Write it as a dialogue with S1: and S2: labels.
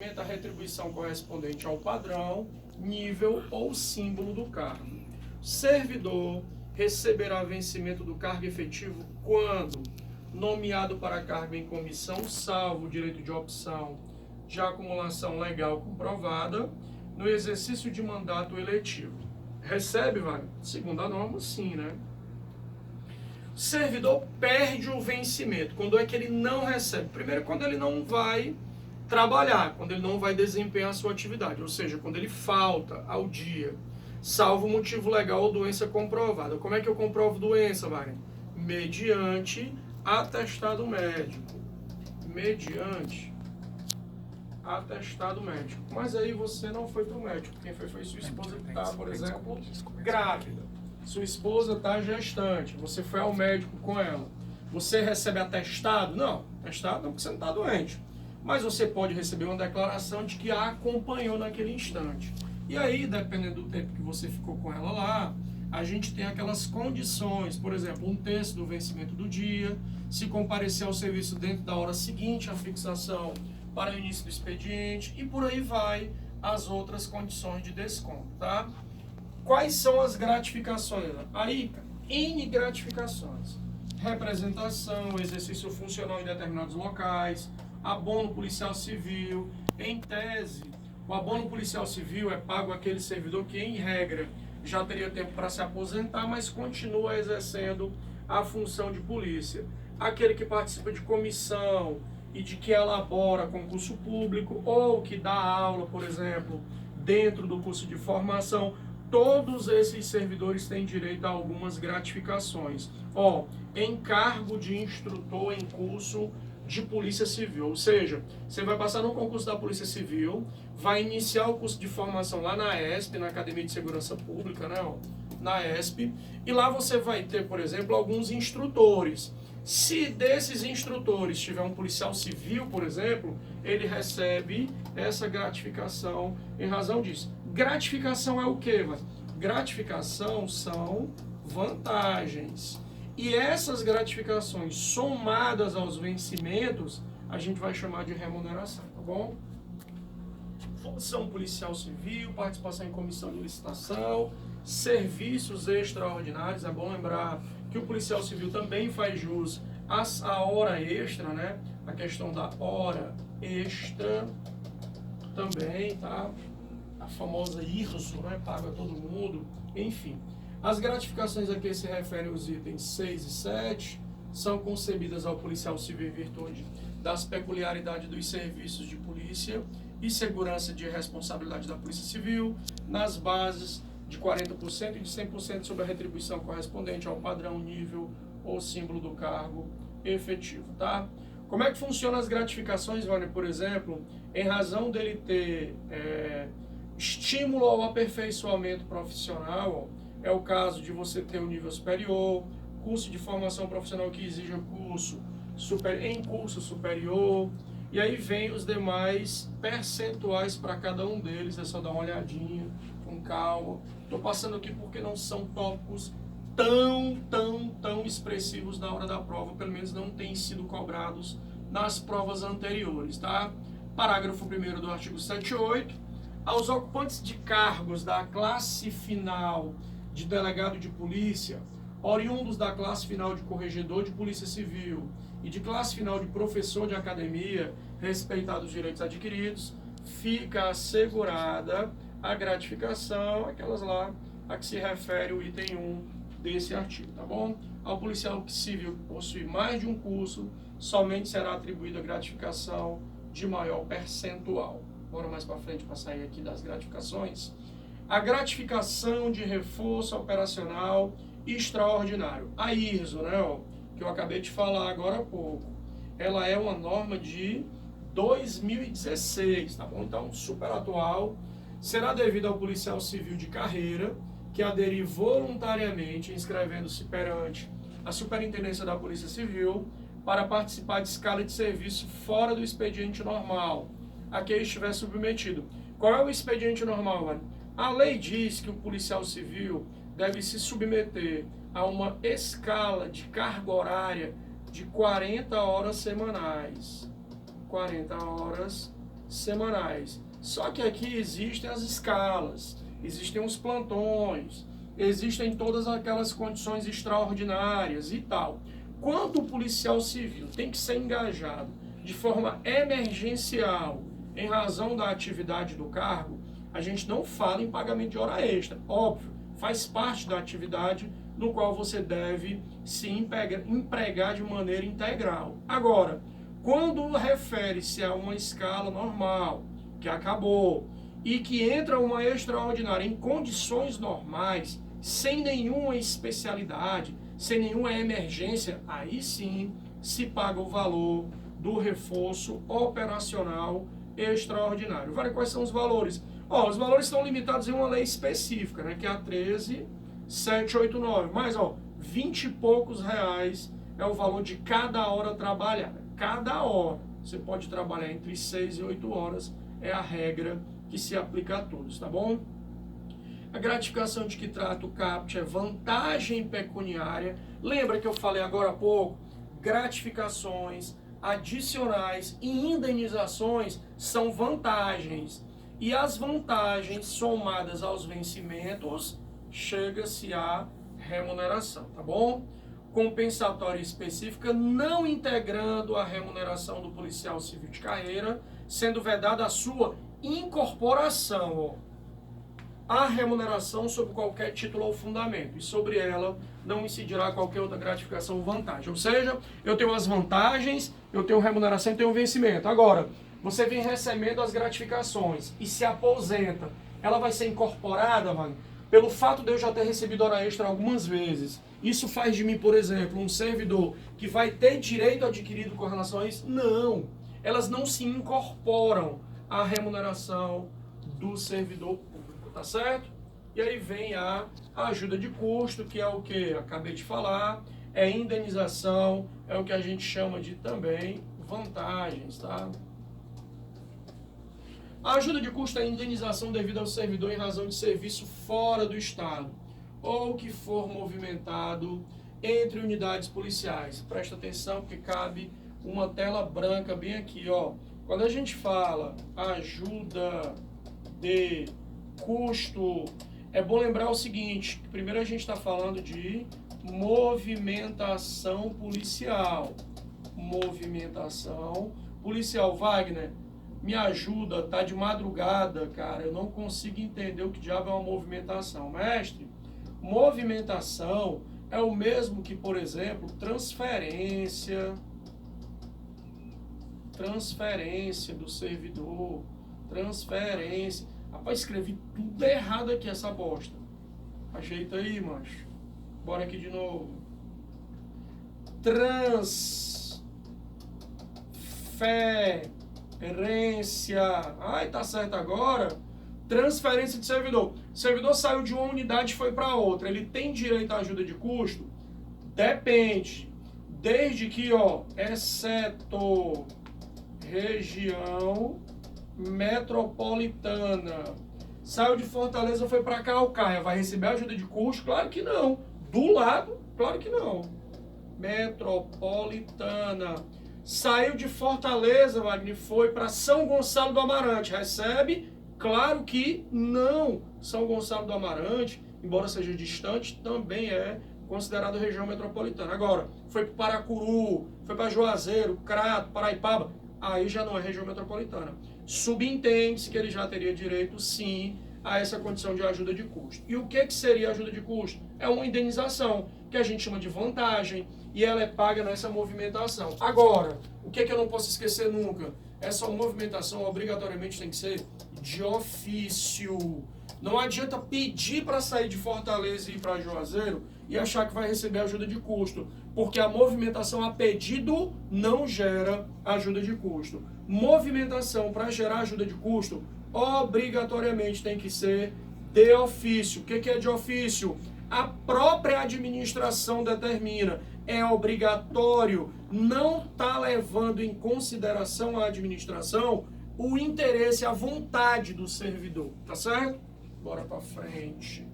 S1: A retribuição correspondente ao padrão, nível ou símbolo do cargo. O servidor receberá vencimento do cargo efetivo quando nomeado para cargo em comissão, salvo o direito de opção de acumulação legal comprovada, no exercício de mandato eletivo. Recebe, vai? Segundo a norma, sim, né? O servidor perde o vencimento. Quando é que ele não recebe? Primeiro, quando ele não vai trabalhar, quando ele não vai desempenhar a sua atividade, ou seja, quando ele falta ao dia, salvo motivo legal ou doença comprovada. Como é que eu comprovo doença, Wagner? Mediante atestado médico. Mediante atestado médico. Mas aí você não foi para o médico. Quem foi sua esposa que está, por exemplo, grávida. Sua esposa está gestante. Você foi ao médico com ela. Você recebe atestado? Não, atestado não, porque você não está doente. Mas você pode receber uma declaração de que a acompanhou naquele instante. E aí, dependendo do tempo que você ficou com ela lá, a gente tem aquelas condições, por exemplo, 1/3 do vencimento do dia, se comparecer ao serviço dentro da hora seguinte à fixação para o início do expediente, e por aí vai as outras condições de desconto, tá? Quais são as gratificações? Aí, N gratificações. Representação, exercício funcional em determinados locais, abono policial civil. Em tese, o abono policial civil é pago àquele servidor que, em regra, já teria tempo para se aposentar, mas continua exercendo a função de polícia. Aquele que participa de comissão e de que elabora concurso público ou que dá aula, por exemplo, dentro do curso de formação, todos esses servidores têm direito a algumas gratificações. Encargo de instrutor em curso de Polícia Civil, ou seja, você vai passar no concurso da Polícia Civil, vai iniciar o curso de formação lá na ESP, na Academia de Segurança Pública, né, na ESP, e lá você vai ter, por exemplo, alguns instrutores. Se desses instrutores tiver um policial civil, por exemplo, ele recebe essa gratificação em razão disso. Gratificação é o quê, velho? Gratificação são vantagens. E essas gratificações somadas aos vencimentos, a gente vai chamar de remuneração, tá bom? Função policial civil, participação em comissão de licitação, serviços extraordinários. É bom lembrar que o policial civil também faz jus à hora extra, né? A questão da hora extra também, tá? A famosa IRSO, né? Paga todo mundo, enfim. As gratificações a que se referem os itens 6 e 7 são concebidas ao policial civil em virtude das peculiaridades dos serviços de polícia e segurança de responsabilidade da Polícia Civil, nas bases de 40% e de 100% sobre a retribuição correspondente ao padrão, nível ou símbolo do cargo efetivo, tá? Como é que funcionam as gratificações, Wagner, por exemplo, em razão dele ter estímulo ao aperfeiçoamento profissional? É o caso de você ter um nível superior, curso de formação profissional que exija curso superior, e aí vem os demais percentuais para cada um deles. É só dar uma olhadinha com calma. Estou passando aqui porque não são tópicos tão expressivos na hora da prova, pelo menos não têm sido cobrados nas provas anteriores, tá? Parágrafo 1º do artigo 78. Aos ocupantes de cargos da classe final de delegado de polícia, oriundos da classe final de corregedor de polícia civil e de classe final de professor de academia, respeitados os direitos adquiridos, fica assegurada a gratificação, aquelas lá a que se refere o item 1 desse artigo, tá bom? Ao policial civil que possui mais de um curso, somente será atribuída a gratificação de maior percentual. Bora mais para frente para sair aqui das gratificações. A gratificação de reforço operacional extraordinário. A IRSO, né, que eu acabei de falar agora há pouco, ela é uma norma de 2016, tá bom? Então, super atual. Será devida ao policial civil de carreira que aderir voluntariamente, inscrevendo-se perante a Superintendência da Polícia Civil para participar de escala de serviço fora do expediente normal a que ele estiver submetido. Qual é o expediente normal, mano? A lei diz que o policial civil deve se submeter a uma escala de carga horária de 40 horas semanais. 40 horas semanais. Só que aqui existem as escalas, existem os plantões, existem todas aquelas condições extraordinárias e tal. Quando o policial civil tem que ser engajado de forma emergencial em razão da atividade do cargo, a gente não fala em pagamento de hora extra. Óbvio, faz parte da atividade no qual você deve se empregar de maneira integral. Agora, quando refere-se a uma escala normal, que acabou, e que entra uma extraordinária em condições normais, sem nenhuma especialidade, sem nenhuma emergência, aí sim se paga o valor do reforço operacional extraordinário. Vale, quais são os valores? Os valores estão limitados em uma lei específica, né, que é a 13.789, mas 20 e poucos reais é o valor de cada hora trabalhada. Cada hora. Você pode trabalhar entre 6 e 8 horas, é a regra que se aplica a todos, tá bom? A gratificação de que trata o caput é vantagem pecuniária. Lembra que eu falei agora há pouco? Gratificações adicionais e indenizações são vantagens. E as vantagens somadas aos vencimentos, chega-se à remuneração, tá bom? Compensatória específica, não integrando a remuneração do policial civil de carreira, sendo vedada a sua incorporação, a remuneração sob qualquer título ou fundamento, e sobre ela não incidirá qualquer outra gratificação ou vantagem. Ou seja, eu tenho as vantagens, eu tenho remuneração e tenho vencimento. Agora, você vem recebendo as gratificações e se aposenta, ela vai ser incorporada, mano, pelo fato de eu já ter recebido hora extra algumas vezes. Isso faz de mim, por exemplo, um servidor que vai ter direito adquirido com relação a isso? Não. Elas não se incorporam à remuneração do servidor público, tá certo? E aí vem a ajuda de custo, que é o que acabei de falar, é indenização, é o que a gente chama de também vantagens, tá? A ajuda de custo é a indenização devida ao servidor em razão de serviço fora do Estado ou que for movimentado entre unidades policiais. Presta atenção porque cabe uma tela branca bem aqui, ó. Quando a gente fala ajuda de custo, é bom lembrar o seguinte, que primeiro a gente está falando de movimentação policial. Movimentação policial. Wagner, me ajuda, tá de madrugada, cara, eu não consigo entender o que diabo é uma movimentação. Mestre, movimentação é o mesmo que, por exemplo, transferência do servidor, transferência. Rapaz, escrevi tudo errado aqui essa bosta. Ajeita aí, macho. Bora aqui de novo. Transferência. Ai, tá certo agora? Transferência de servidor. O servidor saiu de uma unidade e foi para outra. Ele tem direito à ajuda de custo? Depende. Desde que, exceto região metropolitana. Saiu de Fortaleza, foi para Calcaia. Vai receber ajuda de custo? Claro que não. Do lado? Claro que não. Metropolitana. Saiu de Fortaleza, Wagner, foi para São Gonçalo do Amarante. Recebe? Claro que não. São Gonçalo do Amarante, embora seja distante, também é considerado região metropolitana. Agora, foi para Paracuru, foi para Juazeiro, Crato, Paraipaba, aí já não é região metropolitana. Subentende-se que ele já teria direito, sim, a essa condição de ajuda de custo. E o que seria ajuda de custo? É uma indenização, que a gente chama de vantagem, e ela é paga nessa movimentação. Agora, o que eu não posso esquecer nunca? Essa movimentação obrigatoriamente tem que ser de ofício. Não adianta pedir para sair de Fortaleza e ir para Juazeiro e achar que vai receber ajuda de custo, porque a movimentação a pedido não gera ajuda de custo. Movimentação para gerar ajuda de custo obrigatoriamente tem que ser de ofício. O que é de ofício? A própria administração determina. É obrigatório, não está levando em consideração a administração o interesse, a vontade do servidor, tá certo? Bora para frente.